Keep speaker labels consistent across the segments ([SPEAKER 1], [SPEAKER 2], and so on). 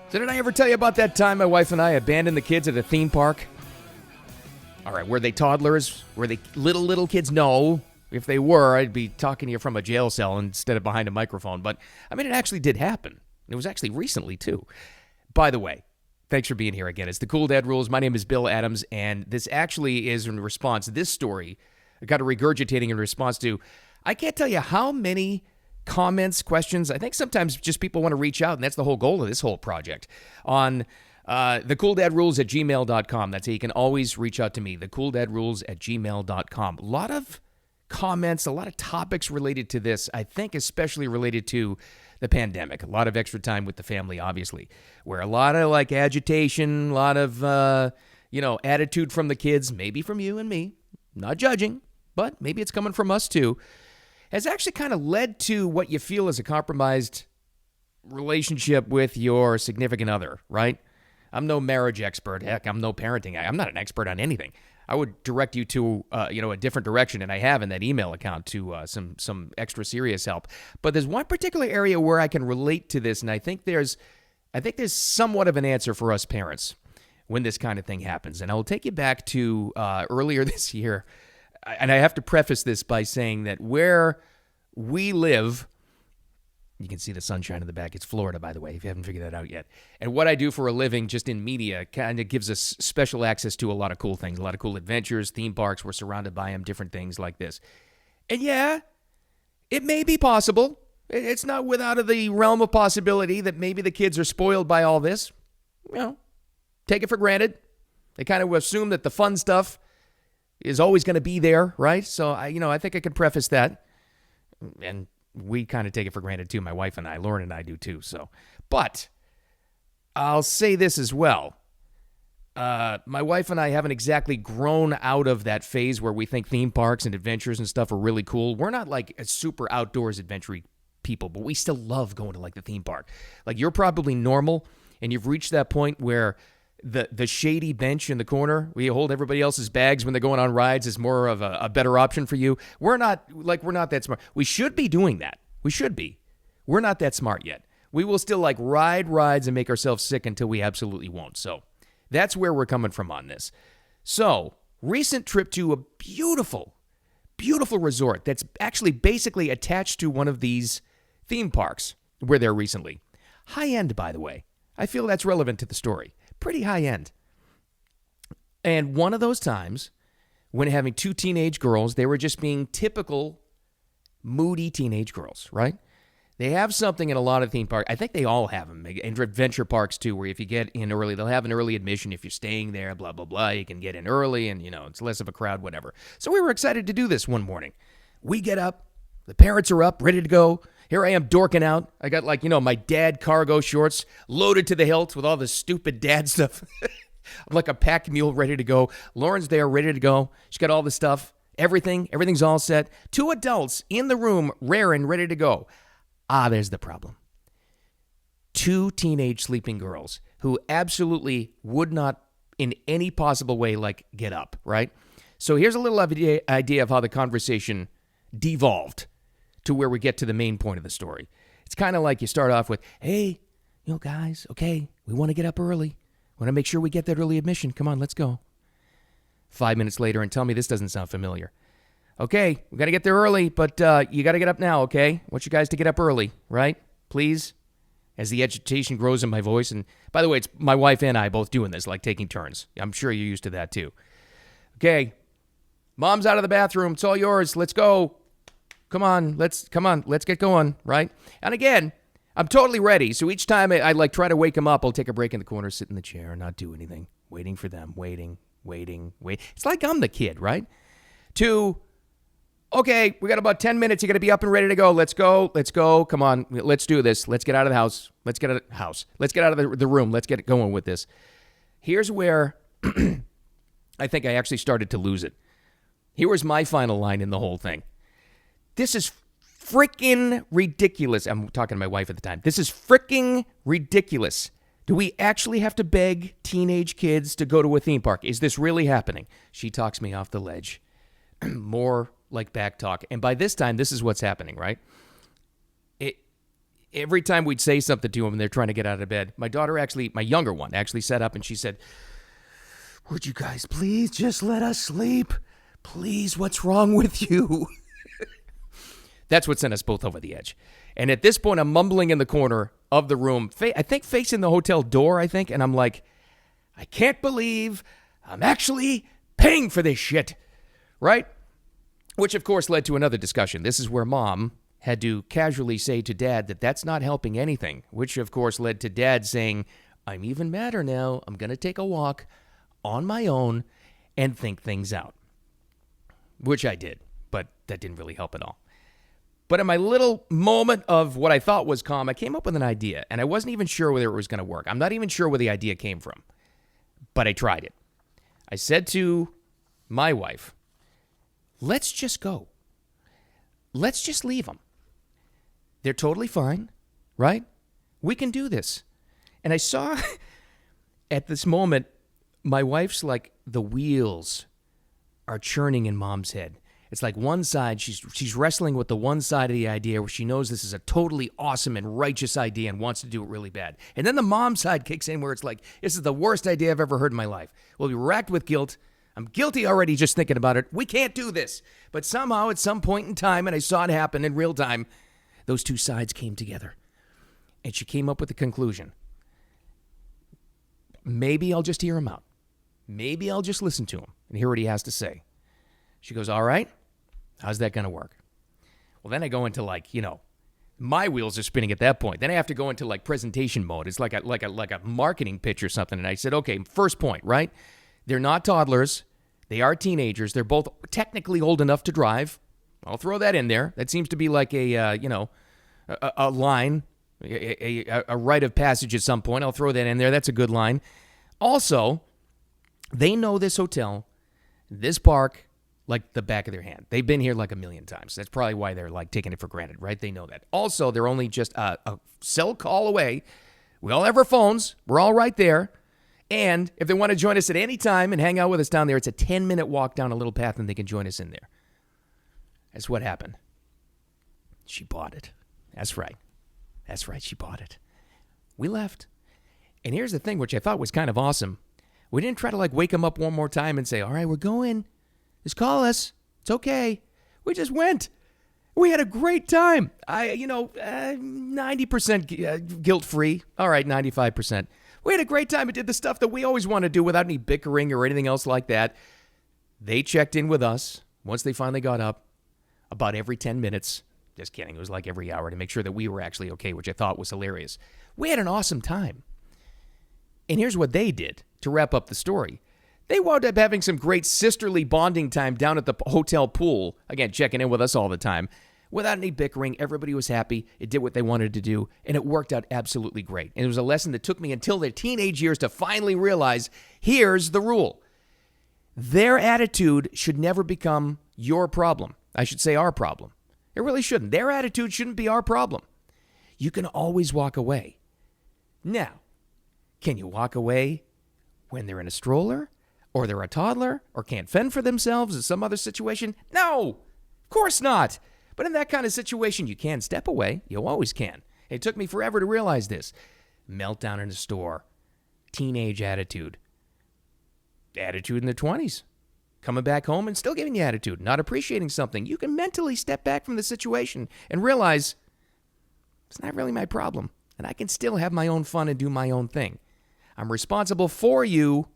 [SPEAKER 1] So did I ever tell you about that time my wife and I abandoned the kids at a theme park? All right, were they toddlers? Were they little kids? No. If they were, I'd be talking to you from a jail cell instead of behind a microphone. But, I mean, it actually did happen. It was actually recently, too. By the way, thanks for being here again. It's the Cool Dad Rules. My name is Bill Adams, and this actually is in response to this story. I got a regurgitating in response to, I can't tell you how many comments, questions. I think sometimes just people want to reach out, and that's the whole goal of this whole project. On thecooldadrules@gmail.com. That's how you can always reach out to me, thecooldadrules@gmail.com. A lot of comments, a lot of topics related to this, I think especially related to the pandemic. A lot of extra time with the family, obviously, where a lot of like agitation, a lot of, attitude from the kids, maybe from you and me, not judging, but maybe it's coming from us too, has actually kind of led to what you feel is a compromised relationship with your significant other, right? I'm no marriage expert. Heck, I'm no parenting. I'm not an expert on anything. I would direct you to, a different direction, and I have in that email account to some extra serious help. But there's one particular area where I can relate to this, and I think there's somewhat of an answer for us parents when this kind of thing happens. And I will take you back to earlier this year. And I have to preface this by saying that where we live, you can see the sunshine in the back. It's Florida, by the way, if you haven't figured that out yet. And what I do for a living just in media kind of gives us special access to a lot of cool things, a lot of cool adventures, theme parks. We're surrounded by them, different things like this. And yeah, it may be possible. It's not without of the realm of possibility that maybe the kids are spoiled by all this. Take it for granted. They kind of assume that the fun stuff is always going to be there, right? So, I think I could preface that. And we kind of take it for granted, too. My wife and I, Lauren and I do, too. So, but I'll say this as well. My wife and I haven't exactly grown out of that phase where we think theme parks and adventures and stuff are really cool. We're not like a super outdoors adventure people, but we still love going to like the theme park. Like you're probably normal and you've reached that point where the shady bench in the corner where you hold everybody else's bags when they're going on rides is more of a better option for you. We're not that smart. We should be doing that. We should be. We're not that smart yet. We will still like ride rides and make ourselves sick until we absolutely won't. So that's where we're coming from on this. So recent trip to a beautiful, beautiful resort that's actually basically attached to one of these theme parks we're there recently. High end, by the way. I feel that's relevant to the story. Pretty high end. And one of those times when having two teenage girls, they were just being typical moody teenage girls, right? They have something in a lot of theme parks. I think they all have them. And adventure parks too, where if you get in early, they'll have an early admission. If you're staying there, blah, blah, blah, you can get in early and, it's less of a crowd, whatever. So we were excited to do this one morning. We get up. The parents are up, ready to go. Here I am dorking out. I got my dad cargo shorts loaded to the hilt with all the stupid dad stuff. I'm like a pack mule ready to go. Lauren's there ready to go. She's got all the stuff. Everything's all set. Two adults in the room, raring, ready to go. There's the problem. Two teenage sleeping girls who absolutely would not in any possible way get up, right? So here's a little idea of how the conversation devolved to where we get to the main point of the story. It's kind of like you start off with, hey, guys, okay, we want to get up early. We want to make sure we get that early admission. Come on, let's go. 5 minutes later, and tell me this doesn't sound familiar. Okay, we got to get there early, but you got to get up now, okay? I want you guys to get up early, right? Please? As the agitation grows in my voice, and by the way, it's my wife and I both doing this, like taking turns. I'm sure you're used to that too. Okay, Mom's out of the bathroom. It's all yours. Let's go. Come on, let's get going, right? And again, I'm totally ready. So each time I try to wake him up, I'll take a break in the corner, sit in the chair, not do anything, waiting for them, waiting. It's like I'm the kid, right? Okay, we got about 10 minutes. You got to be up and ready to go. Let's go. Come on, let's do this. Let's get out of the house. Let's get out of the room. Let's get going with this. Here's where I think I actually started to lose it. Here was my final line in the whole thing. This is freaking ridiculous. I'm talking to my wife at the time. This is freaking ridiculous. Do we actually have to beg teenage kids to go to a theme park? Is this really happening? She talks me off the ledge. More like back talk. And by this time, this is what's happening, right? Every time we'd say something to them and they're trying to get out of bed, my younger one, actually sat up and she said, "Would you guys please just let us sleep? Please, what's wrong with you?" That's what sent us both over the edge. And at this point, I'm mumbling in the corner of the room, I think facing the hotel door, and I'm like, I can't believe I'm actually paying for this shit, right? Which, of course, led to another discussion. This is where Mom had to casually say to Dad that that's not helping anything, which, of course, led to Dad saying, "I'm even madder now. I'm going to take a walk on my own and think things out," which I did, but that didn't really help at all. But in my little moment of what I thought was calm, I came up with an idea, and I wasn't even sure whether it was going to work. I'm not even sure where the idea came from, but I tried it. I said to my wife, "Let's just go. Let's just leave them. They're totally fine, right? We can do this." And I saw at this moment, my wife's like, the wheels are churning in Mom's head. It's like one side, she's wrestling with the one side of the idea where she knows this is a totally awesome and righteous idea and wants to do it really bad. And then the mom side kicks in where it's like, this is the worst idea I've ever heard in my life. We'll be racked with guilt. I'm guilty already just thinking about it. We can't do this. But somehow at some point in time, and I saw it happen in real time, those two sides came together. And she came up with the conclusion. Maybe I'll just hear him out. Maybe I'll just listen to him and hear what he has to say. She goes, "All right, how's that going to work?" Well, then I go into my wheels are spinning at that point. Then I have to go into presentation mode. It's like a marketing pitch or something. And I said, okay, first point, right? They're not toddlers. They are teenagers. They're both technically old enough to drive. I'll throw that in there. That seems to be like a line, a rite of passage at some point. I'll throw that in there. That's a good line. Also, they know this hotel, this park, like the back of their hand. They've been here like a million times. That's probably why they're taking it for granted, right? They know that. Also, they're only just a cell call away. We all have our phones. We're all right there. And if they want to join us at any time and hang out with us down there, it's a 10-minute walk down a little path and they can join us in there. That's what happened. She bought it. That's right. She bought it. We left. And here's the thing, which I thought was kind of awesome. We didn't try to wake them up one more time and say, "All right, we're going. Just call us. It's okay." We just went. We had a great time. 90% guilt-free. All right, 95%. We had a great time. It did the stuff that we always want to do without any bickering or anything else like that. They checked in with us once they finally got up about every 10 minutes. Just kidding. It was like every hour to make sure that we were actually okay, which I thought was hilarious. We had an awesome time. And here's what they did to wrap up the story. They wound up having some great sisterly bonding time down at the hotel pool. Again, checking in with us all the time. Without any bickering, everybody was happy. It did what they wanted to do, and it worked out absolutely great. And it was a lesson that took me until their teenage years to finally realize, here's the rule. Their attitude should never become your problem. I should say our problem. It really shouldn't. Their attitude shouldn't be our problem. You can always walk away. Now, can you walk away when they're in a stroller, or they're a toddler, or can't fend for themselves in some other situation? No, of course not. But in that kind of situation, you can step away. You always can. It took me forever to realize this. Meltdown in the store. Teenage attitude. Attitude in the 20s. Coming back home and still giving you attitude. Not appreciating something. You can mentally step back from the situation and realize it's not really my problem. And I can still have my own fun and do my own thing. I'm responsible for you,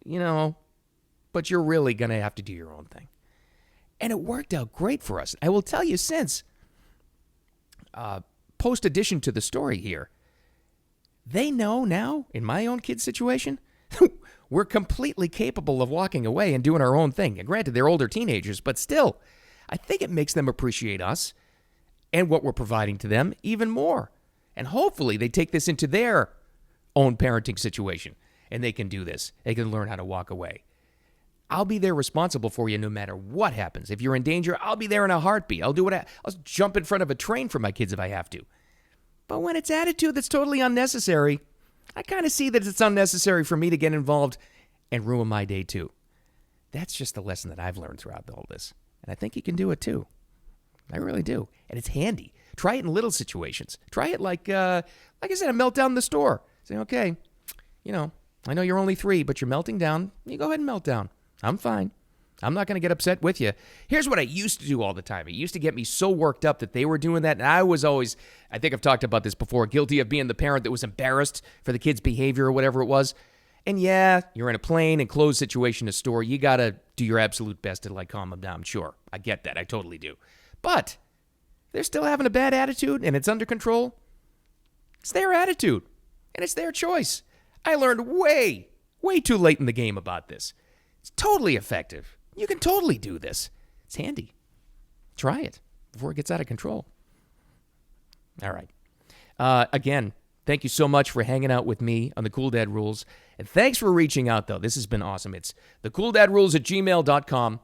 [SPEAKER 1] but you're really going to have to do your own thing. And it worked out great for us. I will tell you since, post-addition to the story here, they know now, in my own kid's situation, we're completely capable of walking away and doing our own thing. And granted, they're older teenagers, but still, I think it makes them appreciate us and what we're providing to them even more. And hopefully they take this into their own parenting situation, and they can do this. They can learn how to walk away. I'll be there responsible for you no matter what happens. If you're in danger, I'll be there in a heartbeat. I'll jump in front of a train for my kids if I have to. But when it's attitude that's totally unnecessary, I kind of see that it's unnecessary for me to get involved and ruin my day too. That's just the lesson that I've learned throughout all this. And I think you can do it too. I really do. And it's handy Try it in little situations. Try it like I said, a meltdown in the store. Say, okay, I know you're only 3, but you're melting down. You go ahead and melt down. I'm fine. I'm not going to get upset with you. Here's what I used to do all the time. It used to get me so worked up that they were doing that. And I was always, I think I've talked about this before, guilty of being the parent that was embarrassed for the kid's behavior or whatever it was. And yeah, you're in a plain and closed situation in a store. You got to do your absolute best to calm them down. Sure, I get that. I totally do. But they're still having a bad attitude and it's under control. It's their attitude and it's their choice. I learned way too late in the game about this. It's totally effective. You can totally do this. It's handy. Try it before it gets out of control. All right. Again, thank you so much for hanging out with me on the Cool Dad Rules. And thanks for reaching out, though. This has been awesome. It's thecooldadrules@gmail.com.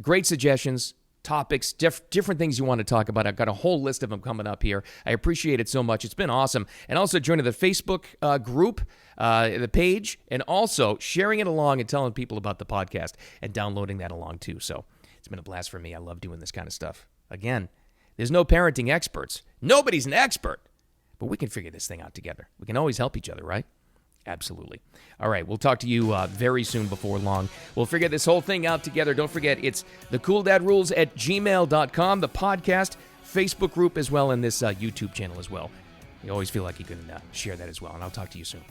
[SPEAKER 1] Great suggestions, topics, different things you want to talk about. I've got a whole list of them coming up here. I appreciate it so much. It's been awesome. And also joining the Facebook group, the page, and also sharing it along and telling people about the podcast and downloading that along too. So it's been a blast for me. I love doing this kind of stuff. Again, there's no parenting experts. Nobody's an expert. But we can figure this thing out together. We can always help each other, right? Absolutely. All right, we'll talk to you very soon before long. We'll figure this whole thing out together. Don't forget, it's thecooldadrules@gmail.com, the podcast, Facebook group as well, and this YouTube channel as well. You always feel like you can share that as well, and I'll talk to you soon.